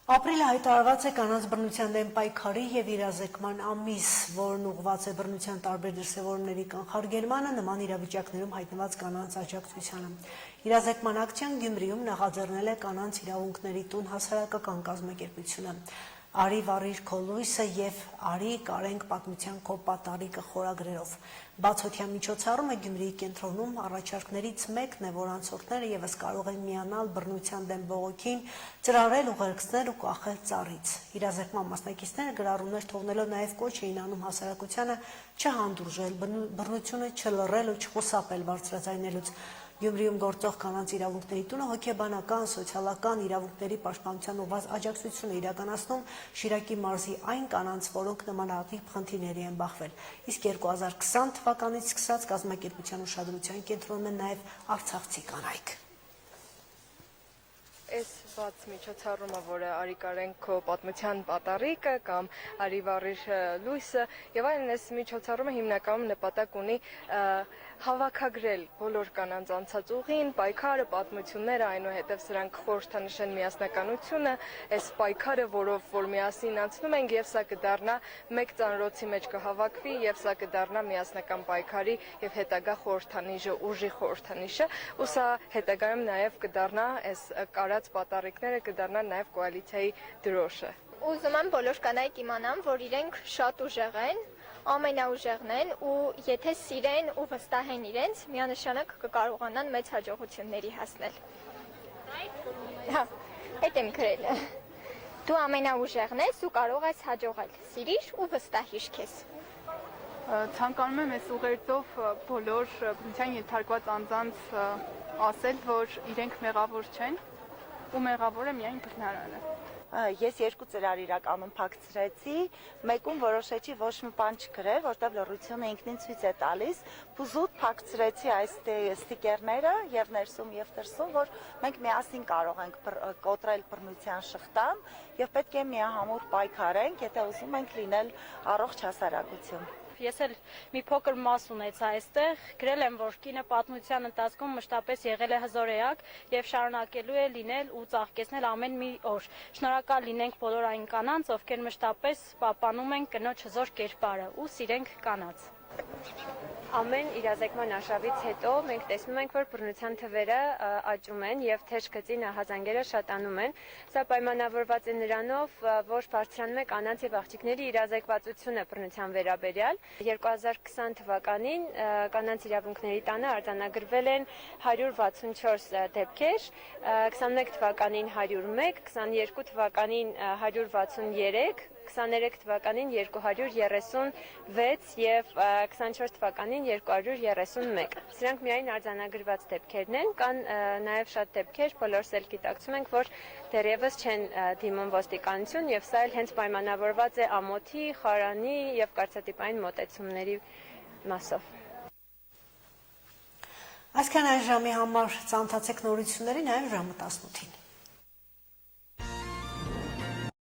Ապրիլը հայտարարված է կանանց բռնության դեմ պայքարի և իրազեկման ամիս, որն ուղղված է բռնության տարբեր դրսևորումների կանխարգելմանը, նման իրավիճակներում հայտնված կանանց աջակցությանը։ Իրազեկման ակցիան Գյումրիում նախաձեռնել է Կանանց իրավունքների տուն հասարակական կազմակերպությունը։ Արի վարիր քո լույսը և արի կարենք պատմության քո պատառիկը խորագրերով։ Բացօթյա միջոցառումը Գյումրիի կենտրոնում առաջարկներից մեկն է, որ անցորդները ևս կարող են միանալ բռնության դեմ բողոքին, ծրարել, ուղերձներ ու կախել ծառից։ Իրազեկման մասնակիցները գրառումներ թողնելով նաև կոչ էին անում հասարակությանը չհանդուրժել բռնությունը, չլռել ու չխուսափել բարձրաձայնելուց։ Գյումրիում գործող Կանանց իրավունքների տունը հոգեբանական, սոցիալական իրավունքների պաշտպանության ուղղված աջակցություն է իրականացնում Շիրակի մարզի այն կանանց, որոնք նմանատիպ խնդիրների են բախվել։ Իսկ 2020 թվականից սկսած կազմակերպության ուշադրության կենտրոնում են նաև արցախցի կանայք։ Այս բաց միջոցառումը, որը արի կարենք քո պատմության պատառիկը կամ արի վարիր լույսը եւ այլն, այս միջոցառումը հիմնականում նպատակ ունի հավաքագրել բոլոր կանանց անցած ուղին, պայքարը, պատմությունները, այնուհետև սրանք խորհրդանշեն միասնականությունը, այս պայքարը, որով որ միասին անցնում ենք, եւ սա կդառնա մեկ ծանրոցի մեջ կհավաքվի եւ սա կդառնա միասնական պայքարի եւ հետագա խորհրդանիշը, ուժի խորհրդանիշը, ու սա հետագայում նաեւ կդառնա այս կարած պատառիկները կդառնան նաև կոալիցիայի դրոշը։ Ուզում եմ բոլոր կանայք իմանան, որ իրենք շատ ուժեղ են, ամենաուժեղն են ու եթե սիրեն ու վստահեն իրենց, միանշանակ կկարողանան մեծ հաջողությունների հասնել։ Հա, այդ եմ գրել։ Դու ամենաուժեղն ես ու կարող ես հաջողել։ Սիրիր ու վստահիր քեզ։ Ցանկանում եմ այս ուղերձով բոլոր բռնության ենթարկված անձանց ասել, որ իրենք մեղավոր չեն ու մեղավոր է միայն բռնարարը։ Ես երկու ծրար իրականում փակցրեցի, մեկում որոշեցի ոչ մի բան չգրել, որտեղ լռությունը ինքնին ցույց է տալիս, զուտ փակցրեցի այս ստիկերները եւ ներսում եւ դրսում, որ մենք միասին կարող ենք կոտրել բռնության շղթան եւ պետք է միահամուռ պայքարենք, եթե ուզում ենք լինել առողջ հասարակություն։ Ես էլ մի փոքր մաս ունեցա այստեղ, գրել եմ, որ կինը պատմության ընթացքում մշտապես եղել է հզորեակ եւ շարունակելու է լինել ու ծաղկեցնել ամեն մի օր։ Շնորհակալ լինենք բոլոր այն կանանց, ովքեր մշտապես պահպանում են կնոջ հզոր կերպարը ու սիրենք կանանց։ Ամեն իրազեկման արշավից հետո մենք տեսնում ենք, որ բռնության թվերը աճում են եւ թեժ գծի նախազանգերը շատանում են։ Սա պայմանավորված է նրանով, որ բարձրանում է կանանց եւ աղջիկների իրազեկվածությունը բռնության վերաբերյալ։ 2020 թվականին Կանանց իրավունքների տանը արձանագրվել են 164 դեպքեր, 21 թվականին 101, 22 թվականին 163, 23 թվականին 236 եւ 24 թվականին 231։ Սրանք միայն արձանագրված դեպքերն են, կան նաեւ շատ դեպքեր, բոլորս էլ գիտակցում ենք, որ դեռևս չեն դիմում ոստիկանություն եւ սա էլ հենց պայմանավորված է ամոթի, խարանի եւ կարծրատիպային մոտեցումների մասով։ Այսքան այս ժամի համար ծանոթացեք նորությունների նաև ժամը 18-ին։